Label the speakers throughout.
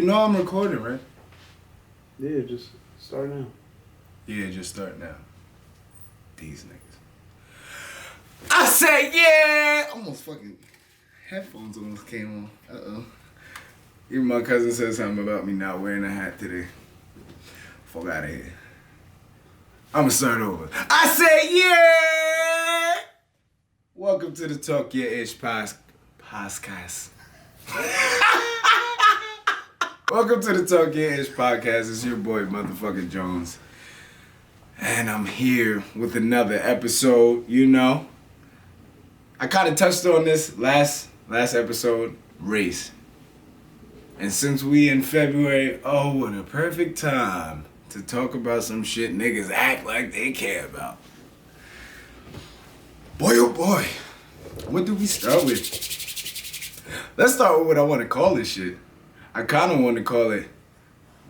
Speaker 1: know I'm recording, right?
Speaker 2: Yeah, just start now.
Speaker 1: Yeah, just start now. These niggas. I said, yeah! Almost fucking headphones almost came on. Uh-oh. Even my cousin said something about me not wearing a hat today. Fuck out of here. I'ma start over. I said, yeah! Welcome to the Talk Your Ish podcast. Welcome to the Talk Your Ish podcast. It's your boy, motherfucking Jones. And I'm here with another episode, you know. I kind of touched on this last episode, race. And since we in February, oh, what a perfect time to talk about some shit niggas act like they care about. Boy, oh boy, what do we start with? Let's start with what I want to call this shit. I kind of want to call it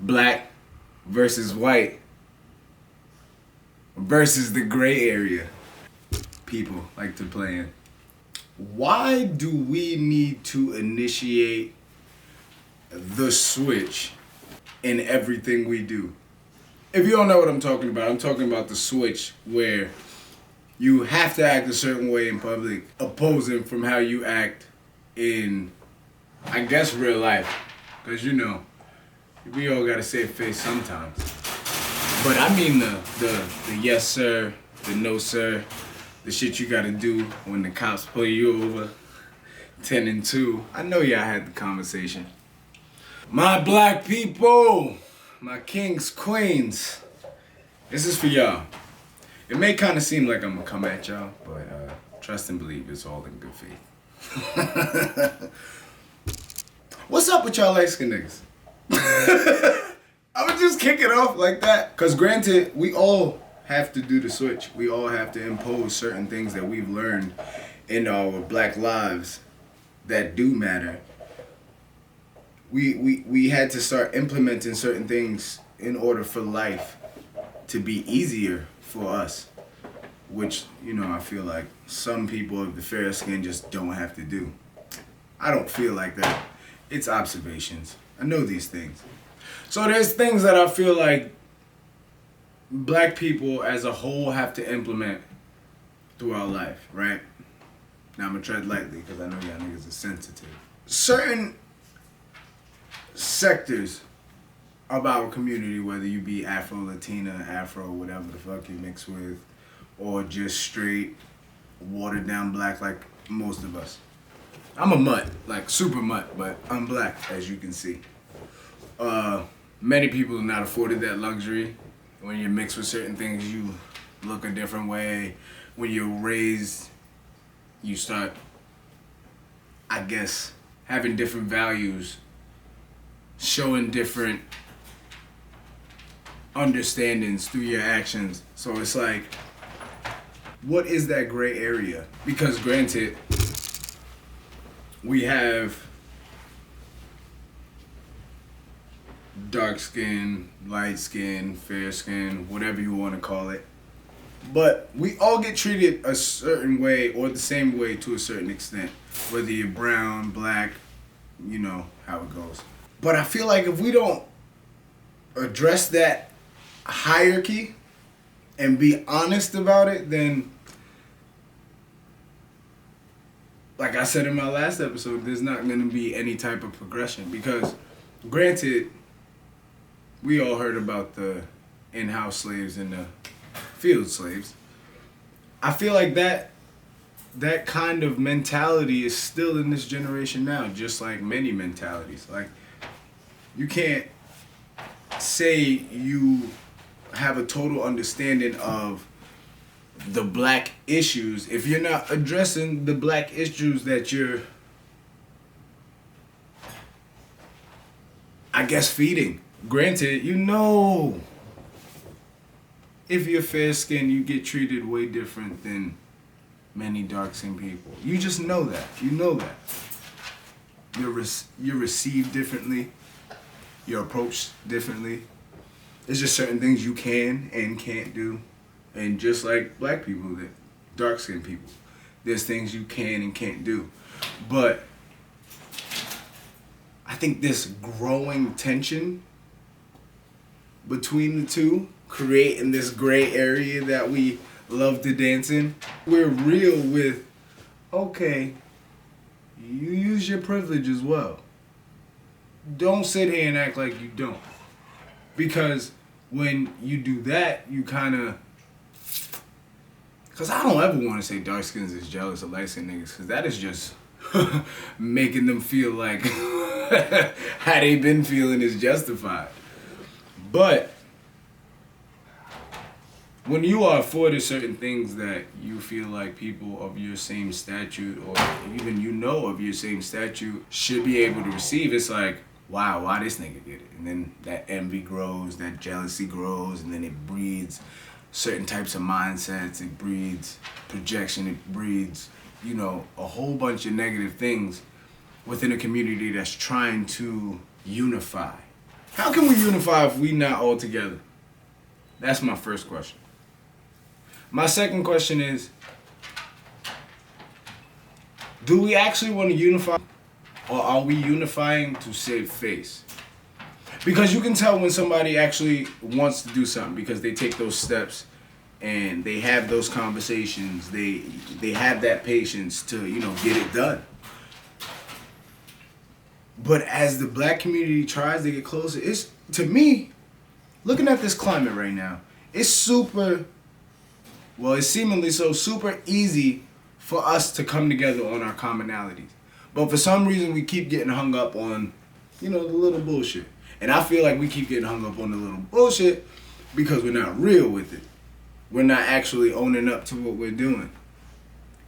Speaker 1: black versus white versus the gray area people like to play in. Why do we need to initiate the switch in everything we do? If you don't know what I'm talking about the switch where you have to act a certain way in public, opposing from how you act in, I guess, real life. Because, you know, we all gotta save face sometimes. But I mean the yes sir, the no sir, the shit you gotta do when the cops pull you over, 10 and 2. I know y'all had the conversation. My black people, my kings, queens, this is for y'all. It may kind of seem like I'm gonna come at y'all, but trust and believe it's all in good faith. What's up with y'all LightSkin niggas? I would just kick it off like that. Cause granted, we all have to do the switch. We all have to impose certain things that we've learned in our black lives that do matter. We had to start implementing certain things in order for life to be easier for us, which, you know, I feel like some people of the fair skin just don't have to do. I don't feel like that. It's observations. I know these things. So there's things that I feel like black people as a whole have to implement throughout life, right? Now I'm gonna tread lightly because I know y'all niggas are sensitive. Certain sectors of our community, whether you be Afro, Latina, Afro, whatever the fuck you mix with, or just straight watered down black like most of us. I'm a mutt, like super mutt, but I'm black, as you can see. Many people are not afforded that luxury. When you're mixed with certain things, you look a different way. When you're raised, you start, I guess, having different values, showing different understandings through your actions. So it's like, what is that gray area? Because granted, we have dark skin, light skin, fair skin, whatever you want to call it. But we all get treated a certain way or the same way to a certain extent. Whether you're brown, black, you know how it goes. But I feel like if we don't address that hierarchy and be honest about it, then, like I said in my last episode, there's not going to be any type of progression. Because, granted, we all heard about the in-house slaves and the field slaves. I feel like that kind of mentality is still in this generation now, just like many mentalities. Like, you can't say you have a total understanding of the black issues if you're not addressing the black issues that you're, I guess, feeding. Granted, you know, if you're fair skinned, you get treated way different than many dark skinned people. You just know that. You know that. You're received differently. You're approached differently. There's just certain things you can and can't do. And just like black people, dark skinned people, there's things you can and can't do. But I think this growing tension between the two, creating this gray area that we love to dance in. We're real with, okay, you use your privilege as well. Don't sit here and act like you don't. Because when you do that, you kind of... Because I don't ever want to say dark skins is jealous of light skin niggas, because that is just making them feel like how they been feeling is justified. But when you are afforded certain things that you feel like people of your same statute, or even of your same statute, should be able to receive, it's like, wow, why this nigga get it? And then that envy grows, that jealousy grows, and then it breeds certain types of mindsets, it breeds projection, it breeds, a whole bunch of negative things within a community that's trying to unify. How can we unify if we not all together? That's my first question. My second question is, do we actually want to unify, or are we unifying to save face? Because you can tell when somebody actually wants to do something, because they take those steps and they have those conversations, they have that patience to, get it done. But as the black community tries to get closer, it's, to me, looking at this climate right now, it's seemingly so super easy for us to come together on our commonalities. But for some reason, we keep getting hung up on, the little bullshit. And I feel like we keep getting hung up on the little bullshit because we're not real with it. We're not actually owning up to what we're doing.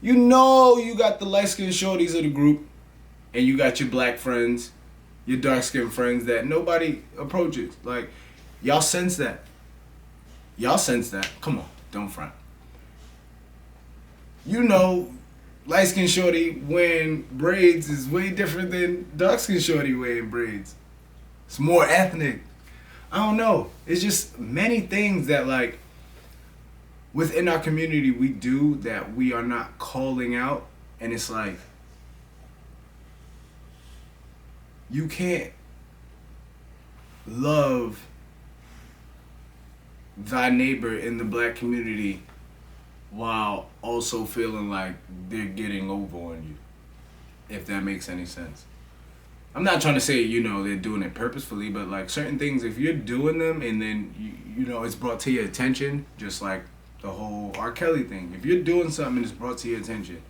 Speaker 1: You got the light-skinned shorties of the group, and you got your black friends, your dark-skinned friends that nobody approaches. Like, y'all sense that. Come on, don't front. Light-skinned shorty wearing braids is way different than dark-skinned shorty wearing braids. It's more ethnic. I don't know. It's just many things that, like, within our community we do that we are not calling out. And it's like, you can't love thy neighbor in the black community while also feeling like they're getting over on you, if that makes any sense. I'm not trying to say, they're doing it purposefully, but like certain things, if you're doing them and then, it's brought to your attention, just like the whole R. Kelly thing. If you're doing something and it's brought to your attention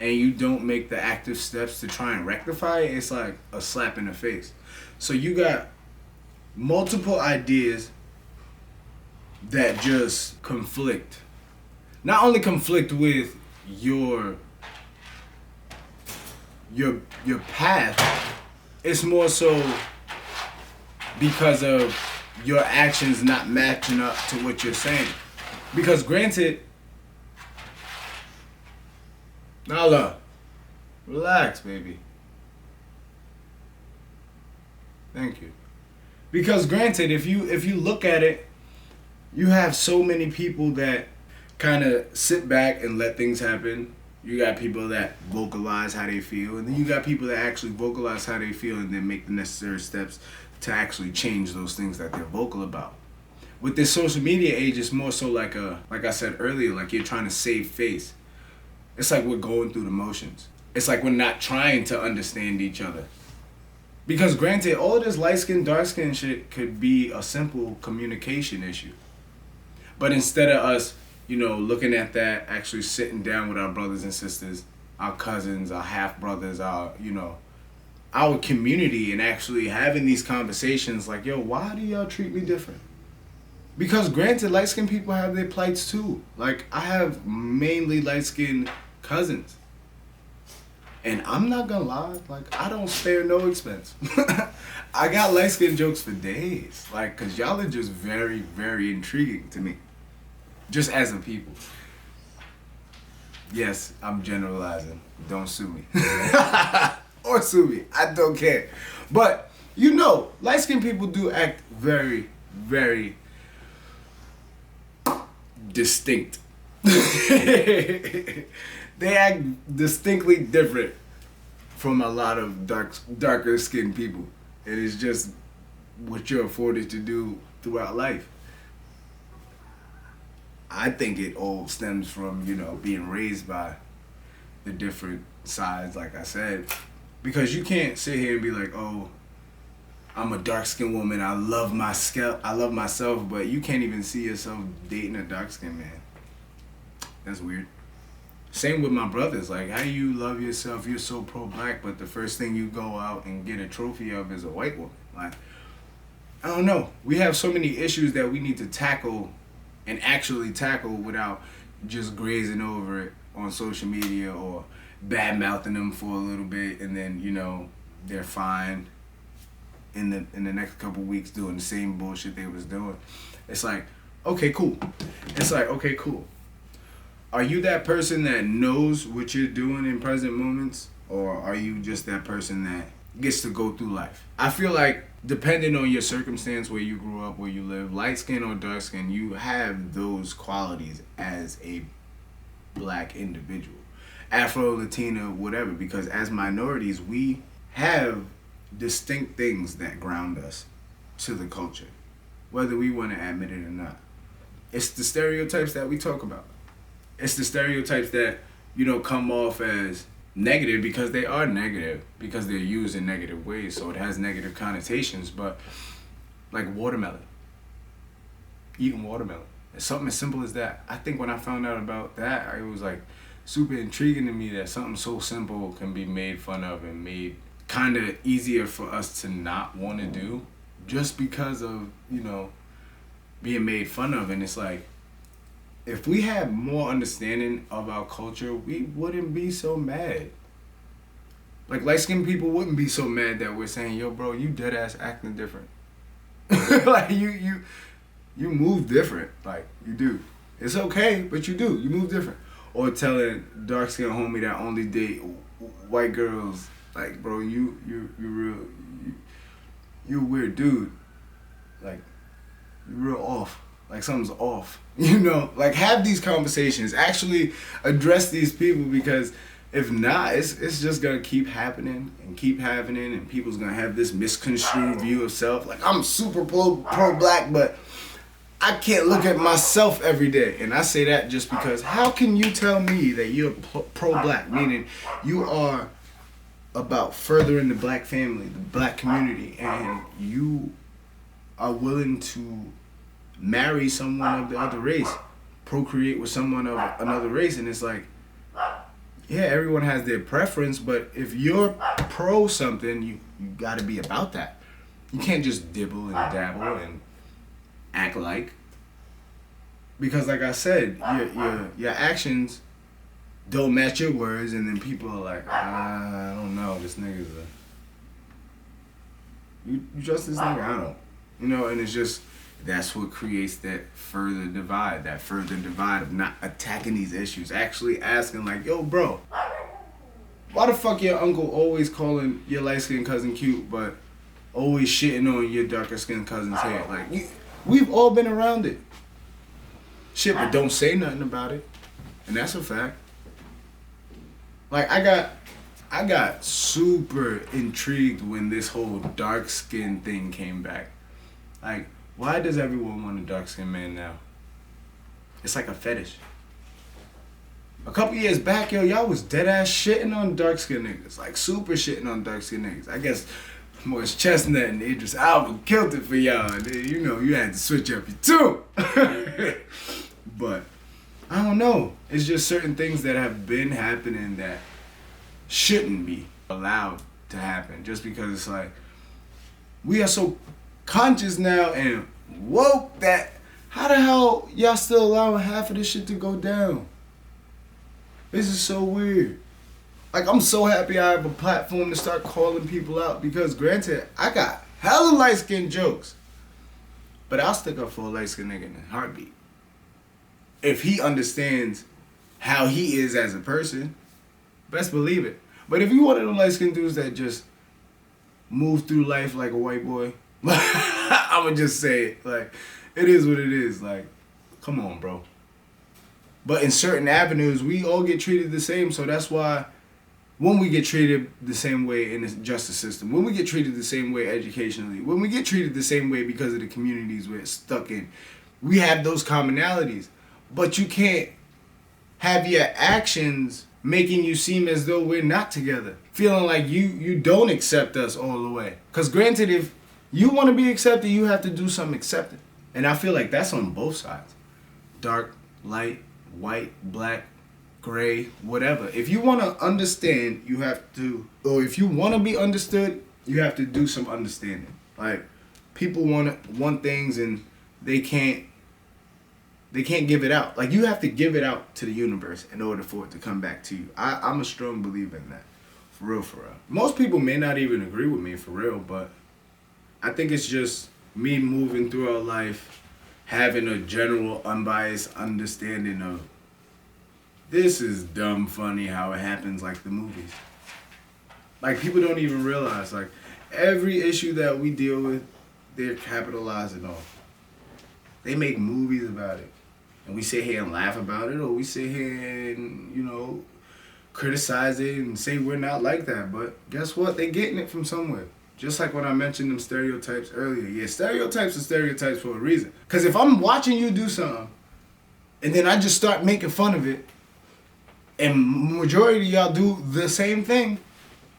Speaker 1: and you don't make the active steps to try and rectify it, it's like a slap in the face. So you got multiple ideas that just conflict. Not only conflict with your path, it's more so because of your actions not matching up to what you're saying. Because granted, Nala, relax, baby. Thank you. Because granted, if you look at it, you have so many people that kind of sit back and let things happen. You got people that vocalize how they feel, and then you got people that actually vocalize how they feel and then make the necessary steps to actually change those things that they're vocal about. With this social media age, it's more so like I said earlier, like you're trying to save face. It's like we're going through the motions. It's like we're not trying to understand each other. Because granted, all of this light skin, dark skin shit could be a simple communication issue. But instead of us, looking at that, actually sitting down with our brothers and sisters, our cousins, our half brothers, our community, and actually having these conversations like, yo, why do y'all treat me different? Because granted, light-skinned people have their plights too. Like, I have mainly light-skinned cousins. And I'm not gonna lie, like, I don't spare no expense. I got light-skinned jokes for days. Like, cause y'all are just very, very intriguing to me. Just as a people. Yes, I'm generalizing. Don't sue me. Or sue me. I don't care. But, light-skinned people do act very, very distinct. They act distinctly different from a lot of darker skinned people. It is just what you're afforded to do throughout life. I think it all stems from, being raised by the different sides, like I said. Because you can't sit here and be like, oh, I'm a dark-skinned woman, I love myself, but you can't even see yourself dating a dark-skinned man. That's weird. Same with my brothers. Like, how do you love yourself? You're so pro-black, but the first thing you go out and get a trophy of is a white woman. Like, I don't know. We have so many issues that we need to tackle and actually tackle without just grazing over it on social media or bad-mouthing them for a little bit, and then, they're fine in the next couple weeks doing the same bullshit they was doing. It's like, okay, cool. Are you that person that knows what you're doing in present moments, or are you just that person that gets to go through life? I feel like depending on your circumstance, where you grew up, where you live, light skin or dark skin, you have those qualities as a black individual, Afro, Latina, whatever, because as minorities, we have distinct things that ground us to the culture, whether we want to admit it or not. It's the stereotypes that we talk about. It's the stereotypes that, come off as negative because they are negative, because they're used in negative ways, so it has negative connotations. But like watermelon, eating watermelon, it's something as simple as that. I think when I found out about that, it was like super intriguing to me that something so simple can be made fun of and made kind of easier for us to not want to do just because of, being made fun of. And it's like, if we had more understanding of our culture, we wouldn't be so mad. Like, light-skinned people wouldn't be so mad that we're saying, yo, bro, you dead-ass acting different. Like, you move different. Like, you do. It's okay, but you do. You move different. Or telling dark-skinned homie that only date white girls, like, bro, you a weird dude. Like, you're real off. Like, something's off. Like, have these conversations. Actually address these people, because if not, it's just gonna keep happening, and people's gonna have this misconstrued view of self. Like, I'm super pro-black, but I can't look at myself every day. And I say that just because, how can you tell me that you're pro-black, meaning you are about furthering the black family, the black community, and you are willing to marry someone of the other race, procreate with someone of another race? And it's like, yeah, everyone has their preference, but if you're pro something, you gotta be about that. You can't just dibble and dabble and act like, because like I said, your actions don't match your words, and then people are like, I don't know, this nigga's you trust this nigga? I don't. And it's just, that's what creates that further divide of not attacking these issues, actually asking like, yo, bro, why the fuck your uncle always calling your light-skinned cousin cute, but always shitting on your darker-skinned cousin's hair? Like, we've all been around it. Shit, but don't say nothing about it. And that's a fact. Like, I got super intrigued when this whole dark skin thing came back. Like, why does everyone want a dark skinned man now? It's like a fetish. A couple years back, y'all was dead ass shitting on dark skinned niggas. Like, super shitting on dark skinned niggas. I guess Morris Chestnut and Idris Elba killed it for y'all. You had to switch up your tune. But I don't know. It's just certain things that have been happening that shouldn't be allowed to happen, just because it's like, we are so conscious now and woke that how the hell y'all still allowing half of this shit to go down? This is so weird. Like, I'm so happy I have a platform to start calling people out, because granted, I got hella light-skinned jokes, but I'll stick up for a light-skinned nigga in a heartbeat. If he understands how he is as a person, best believe it. But if you one of them light-skinned dudes that just move through life like a white boy, I'ma just say it. Like, it is what it is. Like, come on, bro. But in certain avenues, we all get treated the same, so that's why when we get treated the same way in the justice system, when we get treated the same way educationally, when we get treated the same way because of the communities we're stuck in, we have those commonalities. But you can't have your actions making you seem as though we're not together, feeling like you don't accept us all the way. Because granted, if you want to be accepted, you have to do something accepted. And I feel like that's on both sides. Dark, light, white, black, gray, whatever. If you want to understand, you have to, or if you want to be understood, you have to do some understanding. Like, people want things and they can't give it out. Like, you have to give it out to the universe in order for it to come back to you. I'm a strong believer in that. For real, for real. Most people may not even agree with me, for real, but I think it's just me moving through our life, having a general unbiased understanding of this is dumb funny how it happens, like the movies. Like, people don't even realize, like, every issue that we deal with, they're capitalizing on. They make movies about it. And we sit here and laugh about it, or we sit here and, criticize it and say we're not like that. But guess what? They're getting it from somewhere. Just like when I mentioned them stereotypes earlier. Yeah, stereotypes are stereotypes for a reason. Because if I'm watching you do something, and then I just start making fun of it, and majority of y'all do the same thing,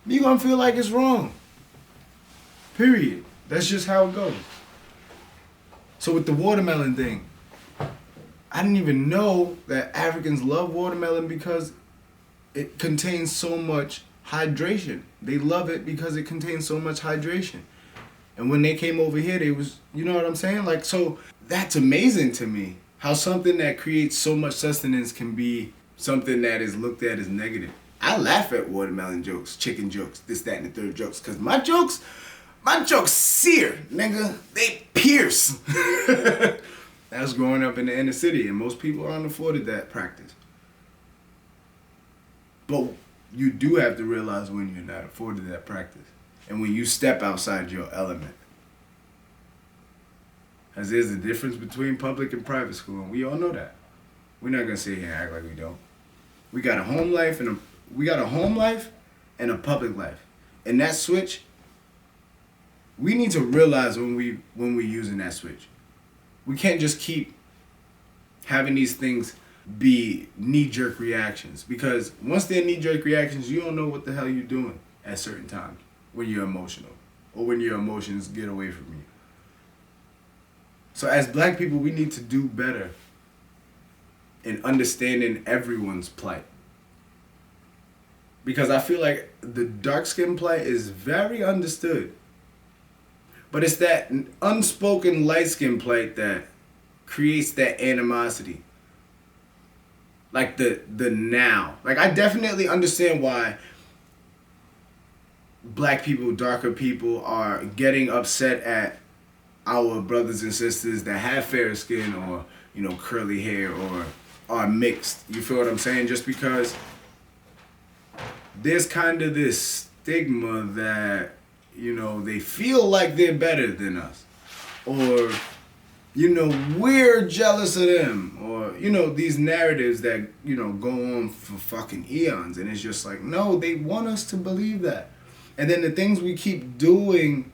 Speaker 1: you're going to feel like it's wrong. Period. That's just how it goes. So with the watermelon thing, I didn't even know that Africans love watermelon because it contains so much hydration. They love it because it contains so much hydration. And when they came over here, they was, you know what I'm saying? Like, so that's amazing to me. How something that creates so much sustenance can be something that is looked at as negative. I laugh at watermelon jokes, chicken jokes, this, that, and the third jokes. Because my jokes sear, nigga. They pierce. That was growing up in the inner city, and most people aren't afforded that practice. But you do have to realize when you're not afforded that practice, and when you step outside your element. As there's a difference between public and private school, and we all know that. We're not gonna sit here and act like we don't. We got a home life and a public life, and that switch. We need to realize when we're using that switch. We can't just keep having these things be knee-jerk reactions, because once they're knee-jerk reactions, you don't know what the hell you're doing at certain times when you're emotional or when your emotions get away from you. So as black people, we need to do better in understanding everyone's plight, because I feel like the dark-skin plight is very understood. But it's that unspoken light-skin plight that creates that animosity. Like the now. Like, I definitely understand why black people, darker people are getting upset at our brothers and sisters that have fair skin or, curly hair or are mixed. You feel what I'm saying? Just because there's kind of this stigma that they feel like they're better than us. Or, we're jealous of them. Or, these narratives that, go on for fucking eons. And it's just like, no, they want us to believe that. And then the things we keep doing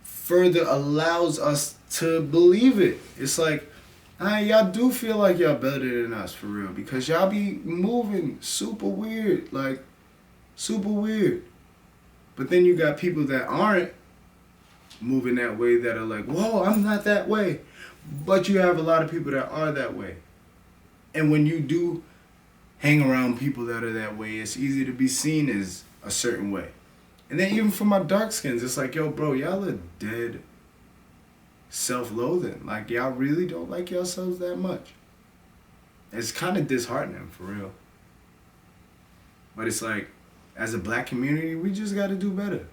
Speaker 1: further allows us to believe it. It's like, y'all do feel like y'all better than us, for real. Because y'all be moving super weird. Like, super weird. But then you got people that aren't moving that way that are like, whoa, I'm not that way. But you have a lot of people that are that way. And when you do hang around people that are that way, it's easy to be seen as a certain way. And then even for my dark skins, it's like, yo, bro, y'all are dead self-loathing. Like, y'all really don't like yourselves that much. It's kind of disheartening, for real. But it's like, as a black community, we just got to do better.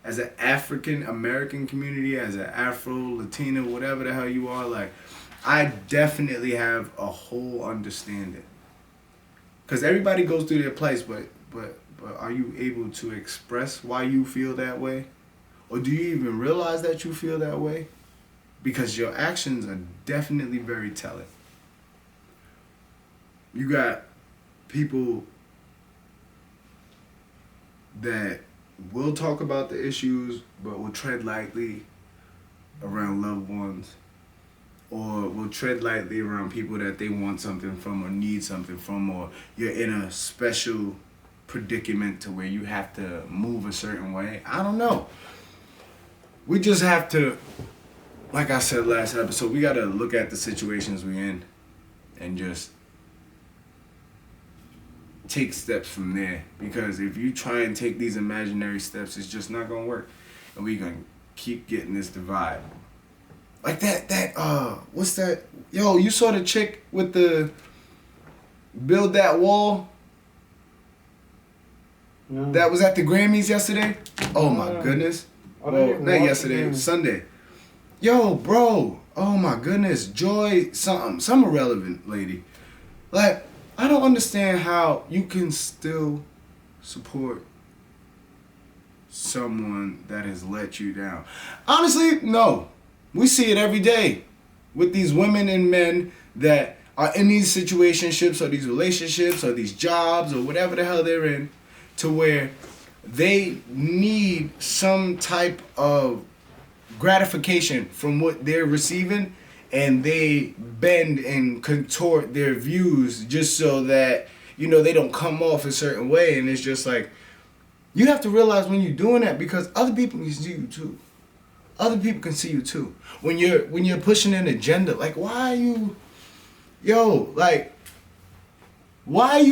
Speaker 1: As an African American community, as an Afro, Latino, whatever the hell you are, like, I definitely have a whole understanding. Because everybody goes through their place, but are you able to express why you feel that way? Or do you even realize that you feel that way? Because your actions are definitely very telling. You got people that will talk about the issues, but will tread lightly around loved ones, or will tread lightly around people that they want something from or need something from, or you're in a special predicament to where you have to move a certain way. I don't know. We just have to, like I said last episode, we got to look at the situations we're in and just take steps from there. Because if you try and take these imaginary steps, it's just not going to work. And we're going to keep getting this divide. Like what's that? Yo, you saw the chick with the build that wall?
Speaker 2: No.
Speaker 1: That was at the Grammys yesterday? Oh my goodness. Well, not yesterday, Sunday. Yo, bro. Oh my goodness. Joy, some irrelevant lady. Like, I don't understand how you can still support someone that has let you down. Honestly, no. We see it every day with these women and men that are in these situationships or these relationships or these jobs or whatever the hell they're in, to where they need some type of gratification from what they're receiving, and they bend and contort their views just so that, you know, they don't come off a certain way. And it's just like, you have to realize when you're doing that, because other people can see you too. Other people can see you too. When you're pushing an agenda, like, why are you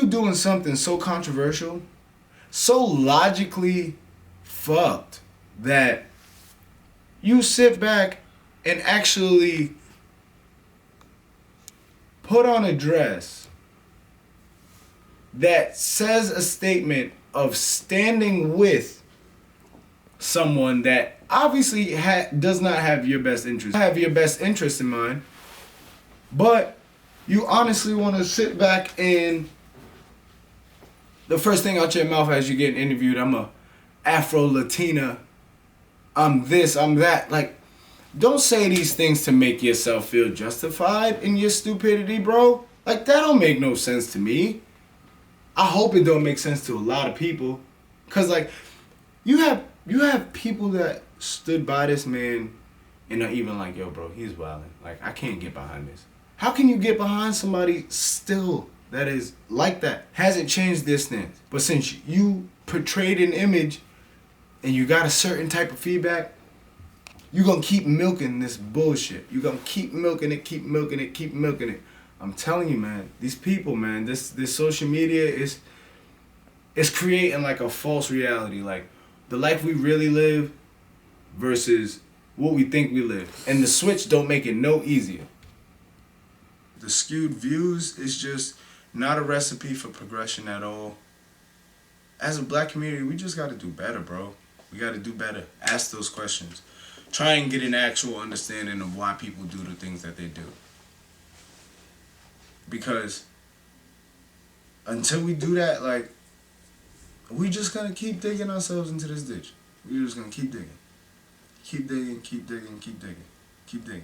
Speaker 1: doing something so controversial, so logically fucked, that you sit back and actually put on a dress that says a statement of standing with someone that obviously does not have your best interest in mind, but you honestly want to sit back and the first thing out your mouth as you're getting interviewed, I'm a Afro-Latina, I'm this, I'm that. Like, don't say these things to make yourself feel justified in your stupidity, bro. Like, that don't make no sense to me. I hope it don't make sense to a lot of people. Cause like, you have people that stood by this man and are even like, yo, bro, he's wildin'. Like, I can't get behind this. How can you get behind somebody still that is like that? Hasn't changed their stance. But since you portrayed an image and you got a certain type of feedback, you're going to keep milking this bullshit. You're going to keep milking it, keep milking it, keep milking it. I'm telling you, man, these people, man, this social media is creating like a false reality. Like, the life we really live versus what we think we live. And the switch don't make it no easier. The skewed views is just not a recipe for progression at all. As a black community, we just got to do better, bro. We got to do better. Ask those questions. Try and get an actual understanding of why people do the things that they do. Because until we do that, like, we just gonna keep digging ourselves into this ditch. We're just gonna keep digging. Keep digging, keep digging, keep digging, keep digging.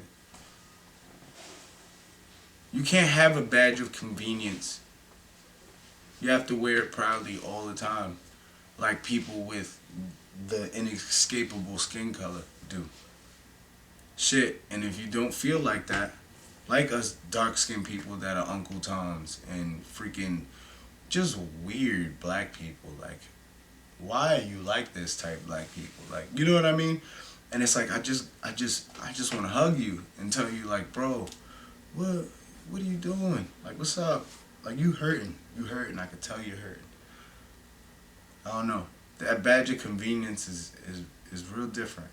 Speaker 1: You can't have a badge of convenience. You have to wear it proudly all the time, like people with the inescapable skin color do. Shit, and if you don't feel like that, like us dark-skinned people that are Uncle Toms and freaking just weird black people, like, why are you like this type black people? Like, you know what I mean? And it's like, I just want to hug you and tell you, like, bro, what are you doing? Like, what's up? Like, you hurting. I can tell you're hurting. I don't know. That badge of convenience is real different.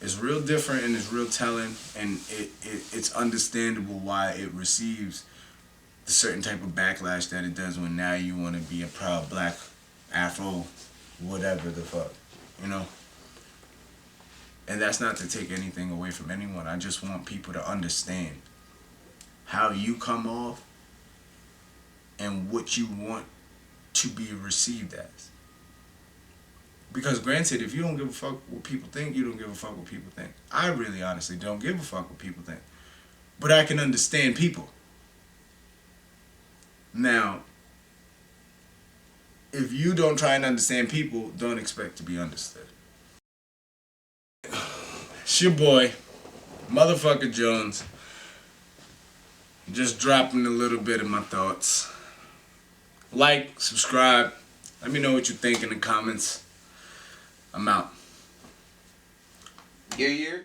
Speaker 1: It's real different and it's real telling, and it's understandable why it receives the certain type of backlash that it does when now you want to be a proud black Afro, whatever the fuck, you know? And that's not to take anything away from anyone. I just want people to understand how you come off and what you want to be received as. Because granted, if you don't give a fuck what people think, you don't give a fuck what people think. I really honestly don't give a fuck what people think. But I can understand people. Now, if you don't try and understand people, don't expect to be understood. It's your boy, motherfucker Jones. Just dropping a little bit of my thoughts. Like, subscribe. Let me know what you think in the comments. I'm out.
Speaker 3: Yeah.